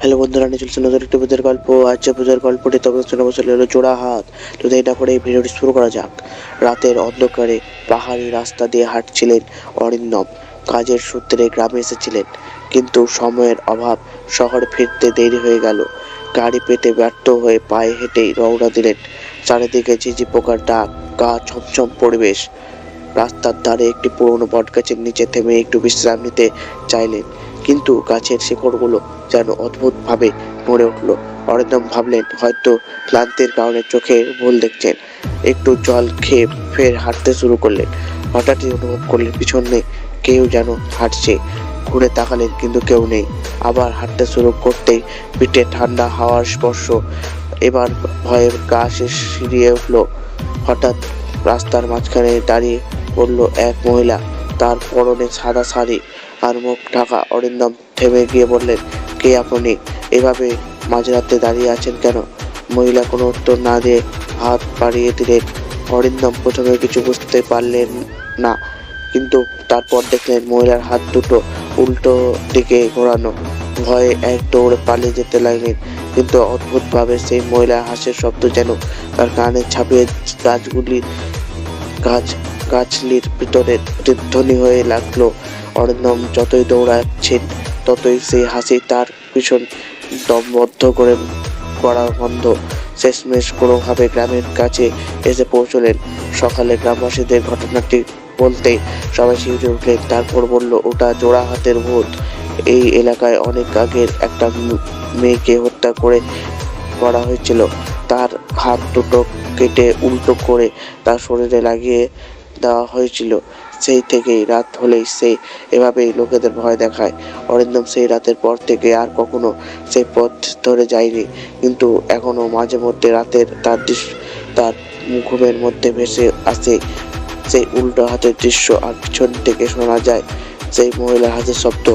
Hello বন্ধুরা, নিয়ে চলছে নতুন একটি পূজার গল্প। আজ যে পূজার গল্পটি তখন শোনা বসে হলো জোড়া হাত। তো দেরি না করে এই ভিডিওটি শুরু করা যাক। রাতের অন্ধকারে পাহাড়ি রাস্তা দিয়ে হাঁটছিলেন অরিন্দম। কাজের সূত্রে গ্রামে এসেছিলেন, কিন্তু সময়ের অভাব, শহরে ফিরতে দেরি হয়ে গেল। গাড়ি পেতে ব্যর্থ হয়ে পায়ে হেঁটেই রওনা দিলেন। চারিদিকে ঝিঝি পোকার ডাক, গা ছমছম পরিবেশ। রাস্তার ধারে একটি পুরনো বটগাছের নিচে থেমে একটু বিশ্রাম নিতে চাইলেন, কিন্তু গাছের শিকড়গুলো যেন অদ্ভুতভাবে নড়ে উঠল। অরিন্দম ভাবলেন হয়তো ক্লান্তির কারণে চোখে ভুল দেখছেন। একটু জল খেয়ে ফের হাঁটতে শুরু করলেন। হঠাৎই অনুভব করলেন পিছনে কেউ যেন হাঁটছে। ঘুরে তাকালেন, কিন্তু কেউ নেই। আবার হাঁটতে শুরু করতেই পিঠে ঠান্ডা হাওয়ার স্পর্শ। এবার ভয়ে গা শিরিয়ে উঠল। হঠাৎ রাস্তার মাঝখানে দাঁড়িয়ে পড়ল এক মহিলা। তার পরনে সাদা শাড়ি আর মুখ ঢাকা। অরিন্দম থেমে গিয়ে বললেন, কে আপনি? এভাবে মাঝরাতে দাঁড়িয়ে আছেন কেন? মহিলা কোনো উত্তর না দিয়ে হাত বাড়িয়ে দিলেন। অরিন্দম প্রথমে কিছু বুঝতে পারলেন না, কিন্তু তারপর দেখলেন মহিলার হাত দুটো উল্টো দিকে ঘোরানো। ভয়ে এক দৌড়ে পালিয়ে যেতে লাগলেন, কিন্তু অদ্ভুতভাবে সেই মহিলার হাসির শব্দ যেন তার কানে ছাপিয়ে গাছলির ভিতরে প্রতিধ্বনি হয়ে লাগলো। অরিন্দম যতই দৌড়াচ্ছেন ততই সেই হাসি তার ভীষণ দমবদ্ধ করে করা বন্ধ। শেষমেশ কোনোভাবে গ্রামের কাছে এসে পৌঁছলেন। সকালে গ্রামবাসীদের ঘটনাটি বলতেই সবাই শিউরে উঠলেন। তারপর বলল, ওটা জোড়া হাতের ভূত। এই এলাকায় অনেক আগের একটা মেয়েকে হত্যা করা হয়েছিল। তার হাত দুটো কেটে উল্টো করে তার শরীরে লাগিয়ে দেওয়া হয়েছিল। সেই থেকেই রাত হলেই সে এভাবেই লোকেদের ভয় দেখায়। অরিন্দম সেই রাতের পর থেকে আর কখনো সেই পথ ধরে যায়নি, কিন্তু এখনো মাঝে মধ্যে রাতের তার ঘুমের মধ্যে ভেসে আসে সেই উল্টো হাতের দৃশ্য, আর পিছন থেকে শোনা যায় সেই মহিলার হাতের শব্দ।